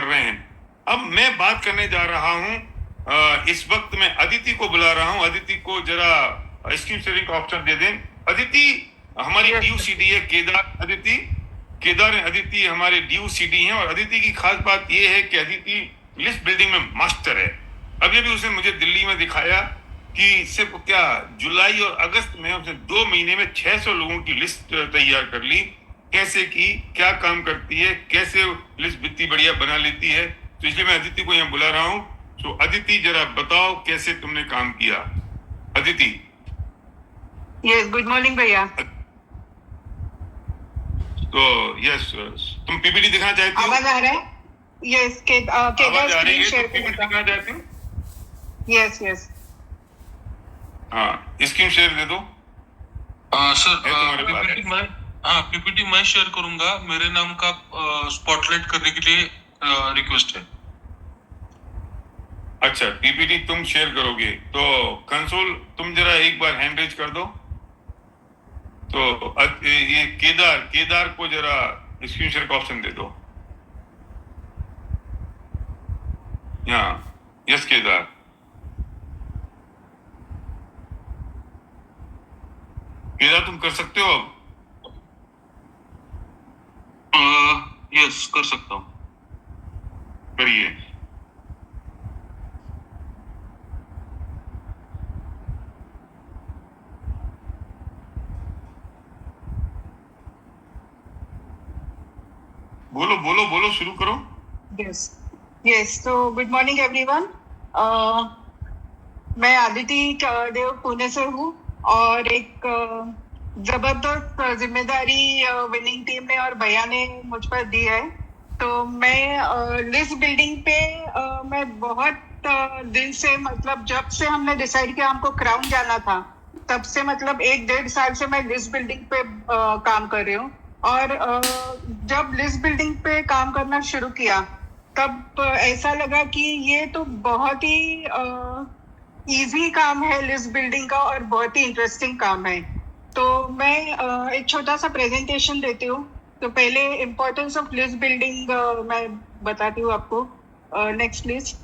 कर रहे हैं। अब मैं बात करने जा रहा हूं, इस वक्त मैं अदिति को बुला रहा हूं। अदिति को जरा स्क्रीन शेयरिंग का ऑप्शन दे दें। अदिति हमारी ड्यू सीडी है। केदार अदिति हमारे ड्यू सीडी हैं, और अदिति की खास बात यह है कि अदिति लिस्ट बिल्डिंग में मास्टर है। अभी अभी उसने मुझे दिल्ली में दिखाया कि सिर्फ क्या जुलाई और अगस्त में उसने 2 महीने में 600 लोगों की लिस्ट तैयार कर ली। कैसे की, क्या काम करती है, कैसे लिस्ट इतनी बढ़िया बना लेती है। तो इसलिए मैं अदिति को यहाँ बुला रहा हूँ। तो अदिति जरा बताओ कैसे तुमने काम किया। अदिति। यस, गुड मॉर्निंग भैया। तो यस, तुम पीपीटी दिखाना चाहती हो? आवाज आ रहा है? यस, आवाज आ रही है तो पीपीटी दिखाना चाहती हो? Yes yes. हाँ, स्क्रीन शेयर दे दो। सर पीपीटी मैं शेयर करूंगा। मेरे नाम का स्पॉटलाइट करने के लिए रिक्वेस्ट है। अच्छा, पीपीटी तुम शेयर करोगे तो कंसोल तुम जरा एक बार हैंड रेज कर दो। तो ये केदार को जरा स्क्रीन शेयर का ऑप्शन दे दो। यहाँ यस केदार। तुम कर सकते हो अब? यस, कर सकता हूँ। करिए। बोलो बोलो बोलो, शुरू करो। Yes yes. तो गुड मॉर्निंग एवरीवन। मैं आदिति देव पुणे से हूँ, और एक जबरदस्त जिम्मेदारी विनिंग टीम ने और भैया ने मुझ पर दी है। तो मैं लिस्ट बिल्डिंग पे मैं बहुत दिन से, मतलब जब से हमने डिसाइड किया हमको क्राउन जाना था, तब से मतलब 1-1.5 साल से मैं लिस्ट बिल्डिंग पे काम कर रही हूँ। और जब लिस्ट बिल्डिंग पे काम करना शुरू किया तब ऐसा लगा कि ये तो बहुत ही इजी काम है लिस्ट बिल्डिंग का, और बहुत ही इंटरेस्टिंग काम है। तो मैं एक छोटा सा प्रेजेंटेशन देती हूँ। तो पहले इम्पोर्टेंस ऑफ लिस्ट बिल्डिंग मैं बताती हूँ आपको। Next please.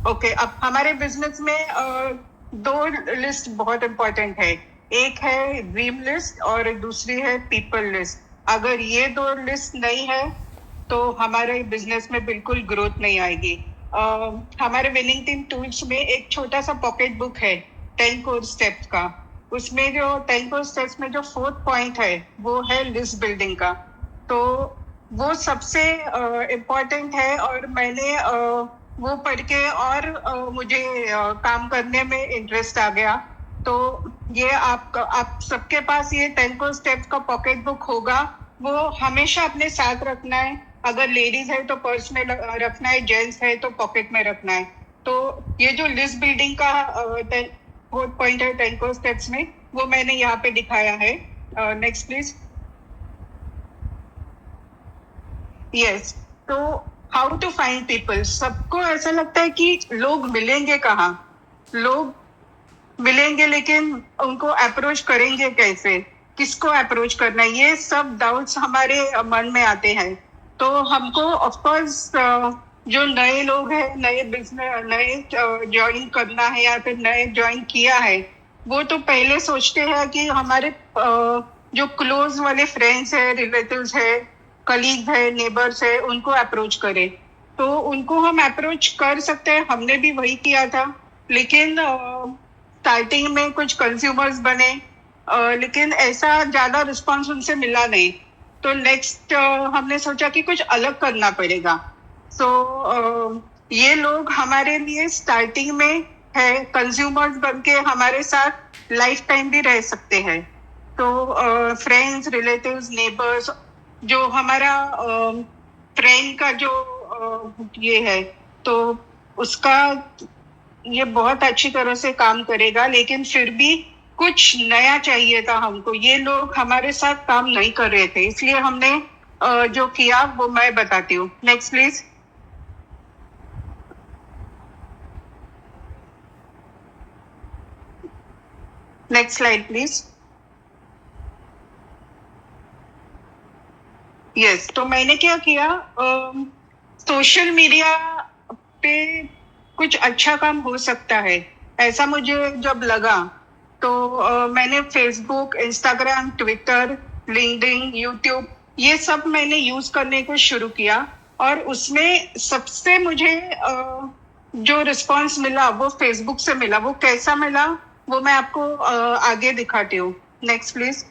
ओके, अब हमारे बिजनेस में 2 लिस्ट बहुत इंपॉर्टेंट है। एक है ड्रीम लिस्ट और दूसरी है पीपल लिस्ट। अगर ये 2 लिस्ट नहीं है तो हमारे बिजनेस में बिल्कुल ग्रोथ नहीं आएगी। हमारे विनिंग टीम टूल्स में एक छोटा सा पॉकेट बुक है 10 कोर स्टेप्स का। उसमें जो 10 कोर स्टेप्स में जो 4th पॉइंट है वो है लिस्ट बिल्डिंग का। तो वो सबसे इम्पोर्टेंट है, और मैंने वो पढ़ के और मुझे काम करने में इंटरेस्ट आ गया। तो ये आप सबके पास ये 10 कोर स्टेप्स का पॉकेट बुक होगा, वो हमेशा अपने साथ रखना है। अगर लेडीज है तो पर्स में रखना है, जेंट्स है तो पॉकेट में रखना है। तो ये जो लिस्ट बिल्डिंग का 4th पॉइंट है 10 कोर स्टेप्स में, वो मैंने यहाँ पे दिखाया है। Next please. यस। तो हाउ टू फाइंड पीपल। सबको ऐसा लगता है कि लोग मिलेंगे कहाँ, लोग मिलेंगे लेकिन उनको अप्रोच करेंगे कैसे, किसको अप्रोच करना है, ये सब डाउट्स हमारे मन में आते हैं। तो हमको ऑफकोर्स जो नए लोग हैं, नए बिजनेस, नए ज्वाइन करना है या फिर नए ज्वाइन किया है, वो तो पहले सोचते हैं कि हमारे जो क्लोज वाले फ्रेंड्स है, रिलेटिव्स है, कलीग है, नेबर्स है, उनको अप्रोच करें। तो उनको हम अप्रोच कर सकते हैं, हमने भी वही किया था। लेकिन स्टार्टिंग में कुछ कंज्यूमर्स बने, लेकिन ऐसा ज्यादा रिस्पॉन्स उनसे मिला नहीं। तो नेक्स्ट हमने सोचा कि कुछ अलग करना पड़ेगा। सो ये लोग हमारे लिए स्टार्टिंग में है कंज्यूमर्स बन के हमारे साथ लाइफ टाइम भी रह सकते हैं। तो फ्रेंड्स, रिलेटिव्स, नेबर्स, जो हमारा फ्रेंड का जो ये है, तो उसका ये बहुत अच्छी तरह से काम करेगा। लेकिन फिर भी कुछ नया चाहिए था हमको, ये लोग हमारे साथ काम नहीं कर रहे थे, इसलिए हमने जो किया वो मैं बताती हूँ। Next please. Next slide please. Yes, तो मैंने क्या किया, सोशल मीडिया पे कुछ अच्छा काम हो सकता है ऐसा मुझे जब लगा, तो मैंने Facebook, Instagram, Twitter, LinkedIn, YouTube, ये सब मैंने यूज करने को शुरू किया। और उसमें सबसे मुझे जो रिस्पांस मिला वो फेसबुक से मिला। वो कैसा मिला वो मैं आपको आगे दिखाती हूँ। Next please.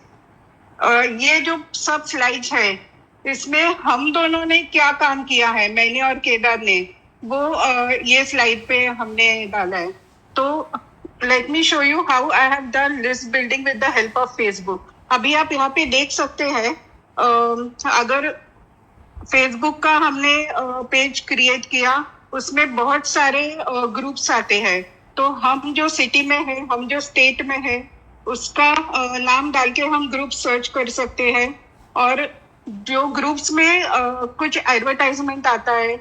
ये जो सब स्लाइड्स है, इसमें हम दोनों ने क्या काम किया है, मैंने और केदार ने, वो ये स्लाइड पे हमने डाला है। तो let me show you how I have done list building with the help of Facebook. अभी आप यहाँ पे देख सकते हैं, अगर फेसबुक का हमने पेज क्रिएट किया, उसमें बहुत सारे ग्रुप्स आते हैं। तो हम जो सिटी में है, हम जो स्टेट में है, उसका नाम डाल के हम ग्रुप सर्च कर सकते हैं। और जो ग्रुप्स में कुछ एडवर्टाइजमेंट आता है,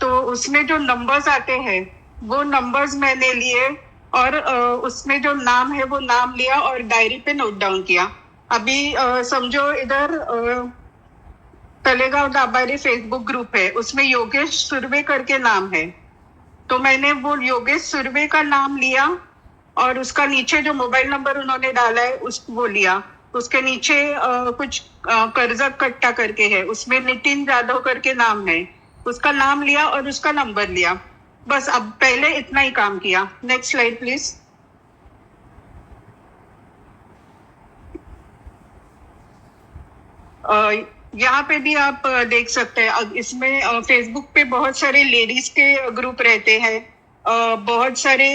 तो उसमें जो नंबर्स आते हैं वो नंबर्स मैंने लिए, और उसमें जो नाम है वो नाम लिया और डायरी पे नोट डाउन किया। अभी समझो इधर तलेगांव दाभाडे फेसबुक ग्रुप है, उसमें योगेश सुर्वे करके नाम है। तो मैंने वो योगेश सुर्वे का नाम लिया, और उसका नीचे जो मोबाइल नंबर उन्होंने डाला है उस वो लिया। उसके नीचे कुछ कर्जक कट्टा करके है, उसमें नितिन जाधव करके नाम है, उसका नाम लिया और उसका नंबर लिया। बस अब पहले इतना ही काम किया। Next slide please. यहाँ पे भी आप देख सकते हैं, इसमें फेसबुक पे बहुत सारे लेडीज के ग्रुप रहते हैं, बहुत सारे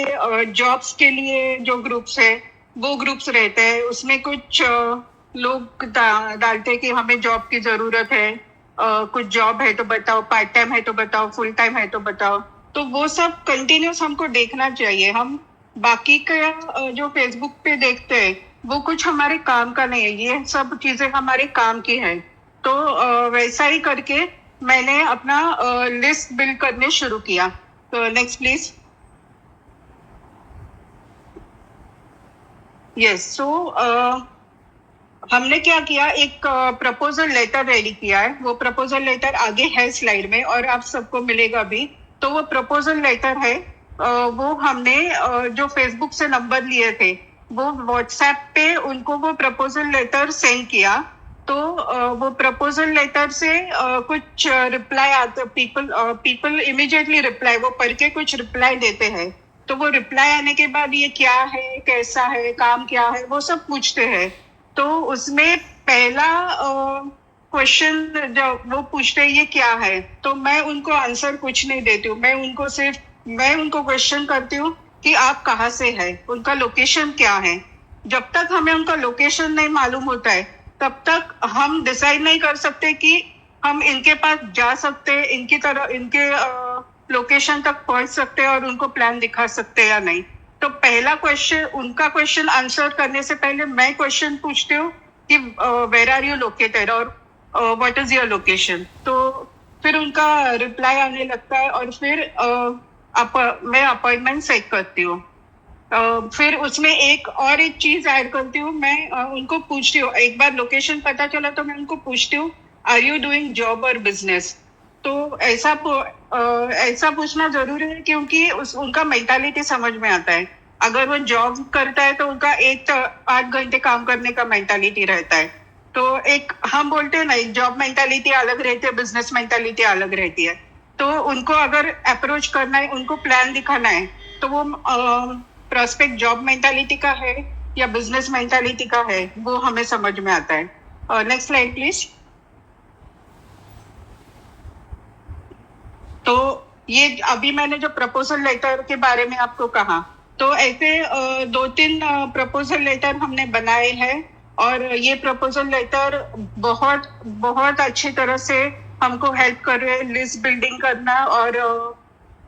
जॉब्स के लिए जो ग्रुप्स है वो ग्रुप्स रहते हैं। उसमें कुछ लोग डालते हैं कि हमें जॉब की जरूरत है, कुछ जॉब है तो बताओ, पार्ट टाइम है तो बताओ, फुल टाइम है तो बताओ। तो वो सब कंटिन्यूस हमको देखना चाहिए। हम बाकी का जो फेसबुक पे देखते हैं वो कुछ हमारे काम का नहीं है, ये सब चीजें हमारे काम की है। तो वैसा ही करके मैंने अपना लिस्ट बिल्ड करने शुरू किया। तो नेक्स्ट प्लीज। यस, सो हमने क्या किया, एक प्रपोजल लेटर रेडी किया है। वो प्रपोजल लेटर आगे है स्लाइड में और आप सबको मिलेगा भी। तो वो प्रपोजल लेटर है, वो हमने जो फेसबुक से नंबर लिए थे वो व्हाट्सएप पे उनको वो प्रपोजल लेटर सेंड किया। तो वो प्रपोजल लेटर से कुछ रिप्लाई आते, पीपल इमीडिएटली रिप्लाई, वो पढ़ के कुछ रिप्लाई देते हैं। तो वो रिप्लाई आने के बाद ये क्या है, कैसा है, काम क्या है, वो सब पूछते हैं। तो उसमें पहला क्वेश्चन जब वो पूछते हैं ये क्या है, तो मैं उनको आंसर कुछ नहीं देती हूँ। मैं उनको क्वेश्चन करती हूँ कि आप कहाँ से है, उनका लोकेशन क्या है। जब तक हमें उनका लोकेशन नहीं मालूम होता है तब तक हम डिसाइड नहीं कर सकते कि हम इनके पास जा सकते, इनके लोकेशन तक पहुंच सकते और उनको प्लान दिखा सकते या नहीं। तो पहला क्वेश्चन, उनका क्वेश्चन आंसर करने से पहले मैं क्वेश्चन पूछती हूँ कि वेयर आर यू लोकेटेड और व्हाट इज योर लोकेशन। तो फिर उनका रिप्लाई आने लगता है और फिर मैं अपॉइंटमेंट सेट करती हूँ। फिर उसमें एक चीज ऐड करती हूँ, मैं उनको पूछती हूँ, एक बार लोकेशन पता चला तो मैं उनको पूछती हूँ आर यू डूइंग जॉब और बिजनेस। तो ऐसा पूछना जरूरी है क्योंकि उनका मेंटालिटी समझ में आता है। अगर वो जॉब करता है तो उनका 8 घंटे काम करने का मेंटालिटी रहता है। तो एक हम बोलते हैं ना, एक जॉब मेंटालिटी अलग रहती है, बिजनेस मेंटालिटी अलग रहती है। तो उनको अगर अप्रोच करना है, उनको प्लान दिखाना है, तो वो प्रोस्पेक्ट जॉब मेंटालिटी का है या बिजनेस मेंटालिटी का है, वो हमें समझ में आता है। Next slide please. तो ये अभी मैंने जो प्रपोजल लेटर के बारे में आपको कहा, तो ऐसे 2-3 प्रपोजल लेटर हमने बनाए हैं। और ये प्रपोजल लेटर बहुत बहुत अच्छी तरह से हमको हेल्प कर रहे हैं लिस्ट बिल्डिंग करना और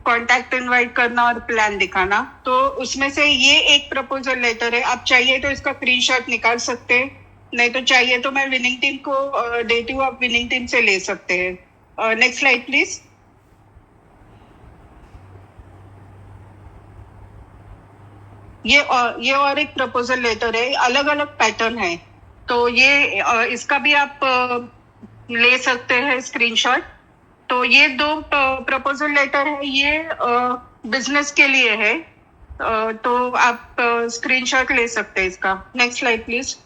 कॉन्टैक्ट इनवाइट करना और प्लान दिखाना। तो उसमें से ये एक प्रपोजल लेटर है। आप चाहिए तो इसका स्क्रीनशॉट निकाल सकते हैं, नहीं तो चाहिए तो मैं विनिंग टीम को देती हूँ, आप विनिंग टीम से ले सकते हैं। Next slide please. ये और एक प्रपोजल लेटर है, अलग अलग पैटर्न है। तो ये इसका भी आप ले सकते हैं स्क्रीनशॉट। तो ये दो प्रपोजल लेटर है, ये बिजनेस के लिए है। तो आप स्क्रीनशॉट ले सकते हैं इसका। Next slide please.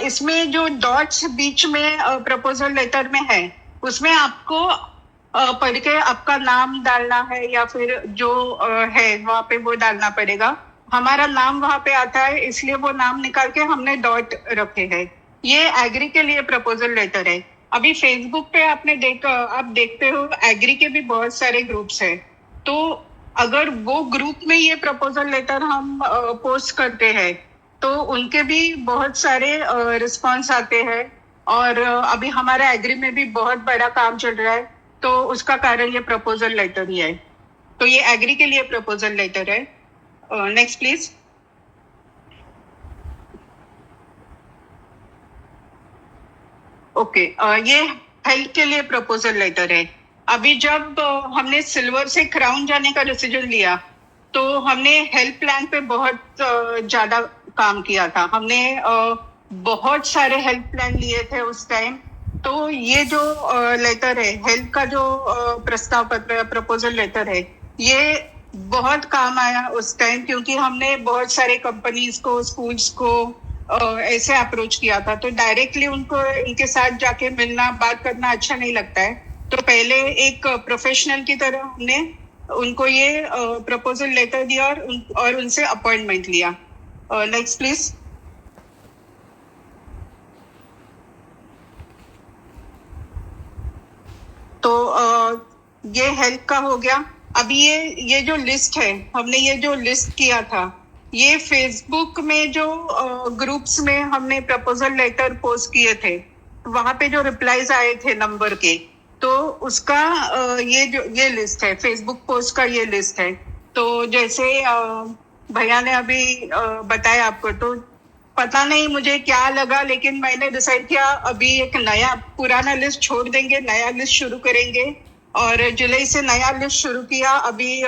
इसमें जो डॉट्स बीच में प्रपोजल लेटर में है, उसमें आपको पढ़ के आपका नाम डालना है या फिर जो है वहां पे वो डालना पड़ेगा। हमारा नाम वहां पे आता है, इसलिए वो नाम निकाल के हमने डॉट रखे हैं। ये एग्री के लिए प्रपोजल लेटर है। अभी फेसबुक पे आप देखते हो एग्री के भी बहुत सारे ग्रुप्स है। तो अगर वो ग्रुप में ये प्रपोजल लेटर हम पोस्ट करते हैं तो उनके भी बहुत सारे रिस्पॉन्स आते हैं। और अभी हमारा एग्री में भी बहुत बड़ा काम चल रहा है, तो उसका कारण ये प्रपोजल लेटर ही है। तो ये एग्री के लिए प्रपोजल लेटर है। Next please. ओके, ये हेल्थ के लिए प्रपोजल लेटर है। अभी जब हमने सिल्वर से क्राउन जाने का डिसीजन लिया, तो हमने हेल्थ प्लान पे बहुत ज्यादा काम किया था। हमने बहुत सारे हेल्थ प्लान लिए थे उस टाइम। तो ये जो लेटर है, हेल्थ का जो प्रस्ताव पत्र प्रपोजल लेटर है, ये बहुत काम आया उस टाइम, क्योंकि हमने बहुत सारे कंपनीज को, स्कूल्स को ऐसे अप्रोच किया था। तो डायरेक्टली उनको इनके साथ जाके मिलना, बात करना अच्छा नहीं लगता है। तो पहले एक प्रोफेशनल की तरह हमने उनको ये प्रपोजल लेटर दिया और उनसे अपॉइंटमेंट लिया। Next please. तो ये हेल्थ का हो गया। अभी ये जो लिस्ट है, हमने ये जो लिस्ट किया था, ये फेसबुक में जो ग्रुप्स में हमने प्रपोजल लेटर पोस्ट किए थे, वहां पे जो रिप्लाईज आए थे नंबर के, तो उसका ये लिस्ट है, फेसबुक पोस्ट का ये लिस्ट है। तो जैसे भैया ने अभी बताया आपको, तो पता नहीं मुझे क्या लगा, लेकिन मैंने डिसाइड किया अभी एक नया, पुराना लिस्ट छोड़ देंगे, नया लिस्ट शुरू करेंगे। और जुलाई से नया लिस्ट शुरू किया। अभी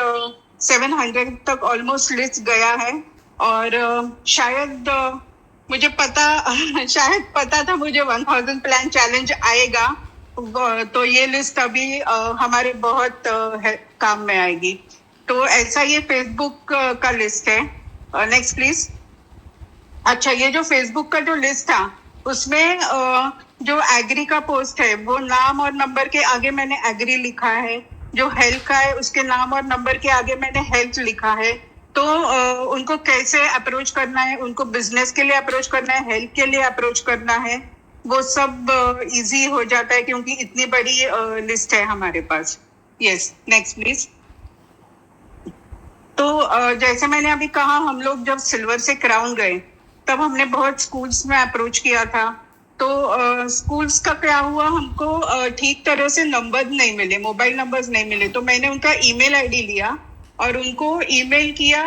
700 तक ऑलमोस्ट लिस्ट गया है। और शायद मुझे शायद पता था मुझे 1000 प्लान चैलेंज आएगा। तो ये लिस्ट अभी हमारे बहुत काम में आएगी। तो ऐसा ये फेसबुक का लिस्ट है। Next please. अच्छा, ये जो फेसबुक का जो लिस्ट था, उसमें जो एग्री का पोस्ट है, वो नाम और नंबर के आगे मैंने एग्री लिखा है। जो हेल्थ का है, उसके नाम और नंबर के आगे मैंने हेल्थ लिखा है। तो उनको कैसे अप्रोच करना है, उनको बिजनेस के लिए अप्रोच करना है, हेल्थ के लिए अप्रोच करना है, वो सब इजी हो जाता है, क्योंकि इतनी बड़ी लिस्ट है हमारे पास। Yes, next please. तो जैसे मैंने अभी कहा, हम लोग जब सिल्वर से क्राउन गए, तब हमने बहुत स्कूल्स में अप्रोच किया था। तो स्कूल्स का क्या हुआ, हमको ठीक तरह से नंबर नहीं मिले, मोबाइल नंबर्स नहीं मिले। तो मैंने उनका ईमेल आईडी लिया और उनको ईमेल किया।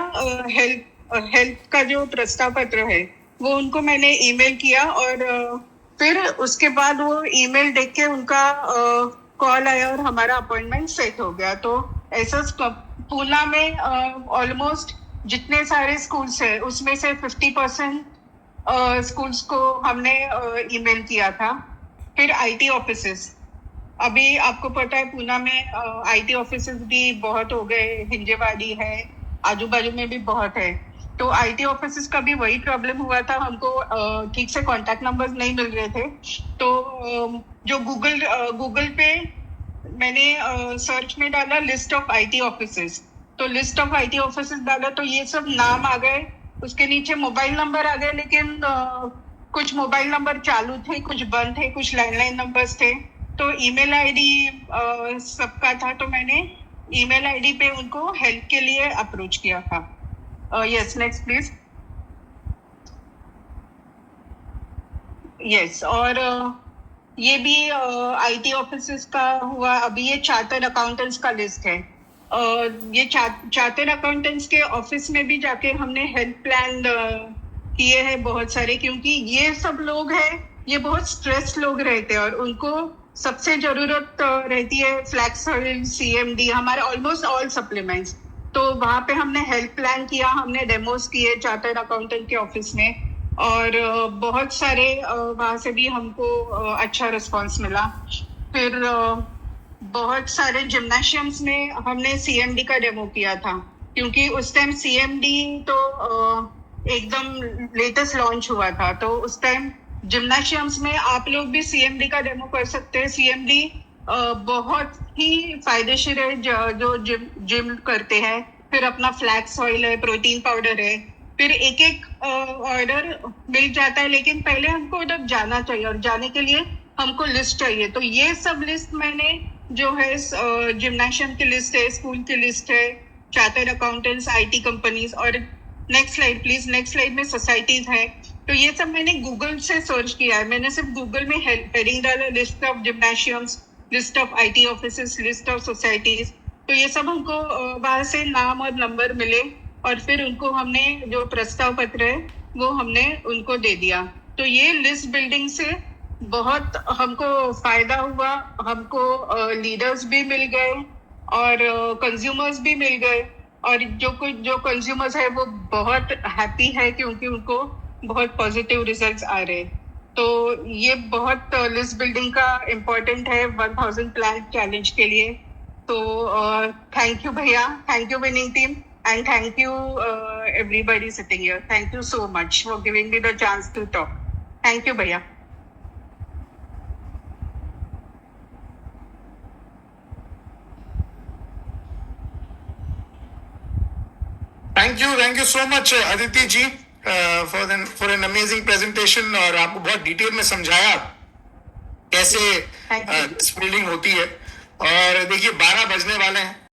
हेल्थ का जो प्रस्ताव पत्र है, वो उनको मैंने ईमेल किया। और फिर उसके बाद वो ईमेल देख के उनका कॉल आया और हमारा अपॉइंटमेंट सेट हो गया। तो ऐसा पूना में ऑलमोस्ट जितने सारे स्कूल्स है, उसमें से 50% स्कूल्स को हमने ईमेल किया था। फिर आईटी ऑफिसेस, अभी आपको पता है पूना में आईटी ऑफिसेस भी बहुत हो गए, हिंजेवाड़ी है, आजू बाजू में भी बहुत है। तो आईटी ऑफिसेस का भी वही प्रॉब्लम हुआ था, हमको ठीक से कांटेक्ट नंबर्स नहीं मिल रहे थे। तो जो गूगल पे मैंने सर्च में डाला लिस्ट ऑफ आईटी ऑफिसेस, तो लिस्ट ऑफ आईटी ऑफिसेस डाला, तो ये सब नाम आ गए। उसके नीचे मोबाइल नंबर आ गए, लेकिन कुछ मोबाइल नंबर चालू थे, कुछ बंद थे, कुछ लैंडलाइन नंबर्स थे। तो ईमेल आईडी सबका था, तो मैंने ईमेल आईडी पे उनको हेल्प के लिए अप्रोच किया था। Yes, next please. यस, और ये भी आईटी ऑफिसेस का हुआ। अभी ये चार्टर्ड अकाउंटेंट्स का लिस्ट है। ये चार्टर्ड अकाउंटेंट्स के ऑफिस में भी जाके हमने हेल्थ प्लान किए हैं बहुत सारे, क्योंकि ये सब लोग हैं, ये बहुत स्ट्रेस लोग रहते हैं और उनको सबसे जरूरत रहती है फ्लैक्स ऑयल, CMD, हमारे ऑलमोस्ट ऑल सप्लीमेंट्स। तो वहां पे हमने हेल्थ प्लान किया, हमने डेमोस किए चार्टर्ड अकाउंटेंट के ऑफिस में। और बहुत सारे वहाँ से भी हमको अच्छा रिस्पांस मिला। फिर बहुत सारे जिम्नाशियम्स में हमने सीएमडी का डेमो किया था, क्योंकि उस टाइम सीएमडी तो एकदम लेटेस्ट लॉन्च हुआ था, तो उस टाइम जिम्नाशियम्स में आप लोग भी सीएमडी का डेमो कर सकते हैं। सीएमडी बहुत ही फायदेशीर है जो जिम करते हैं। फिर अपना फ्लैक्स ऑयल है, प्रोटीन पाउडर है, फिर एक एक ऑर्डर मिल जाता है, लेकिन पहले हमको उधर जाना चाहिए और जाने के लिए हमको लिस्ट चाहिए। तो ये सब लिस्ट मैंने जो है जिम्नाशियम की लिस्ट है, स्कूल की लिस्ट है, चार्टर्ड अकाउंटेंट्स, आईटी कंपनीज, और next slide please, next slide में सोसाइटीज है। तो ये सब मैंने गूगल से सर्च किया है। मैंने सिर्फ गूगल में हेडिंग डाला, list of gymnasiums, list of IT offices, list of societies. तो ये सब हमको वहां से नाम और नंबर मिले, और फिर उनको हमने जो प्रस्ताव पत्र है वो हमने उनको दे दिया। तो ये लिस्ट बिल्डिंग से बहुत हमको फायदा हुआ। हमको लीडर्स भी मिल गए और कंज्यूमर्स भी मिल गए, और जो कंज्यूमर्स है वो बहुत हैप्पी है, क्योंकि उनको बहुत पॉजिटिव रिजल्ट्स आ रहे हैं। तो ये बहुत लिस्ट बिल्डिंग का इम्पोर्टेंट है 1000 प्लान चैलेंज के लिए। तो थैंक यू भैया, thank you winning team, and thank you everybody sitting here. Thank you so much for giving me the chance to talk. Thank you भैया. Thank you so much Aditi ji for an amazing presentation, और आपको बहुत detail में समझाया कैसे building होती है। और देखिए 12 बजने वाले हैं,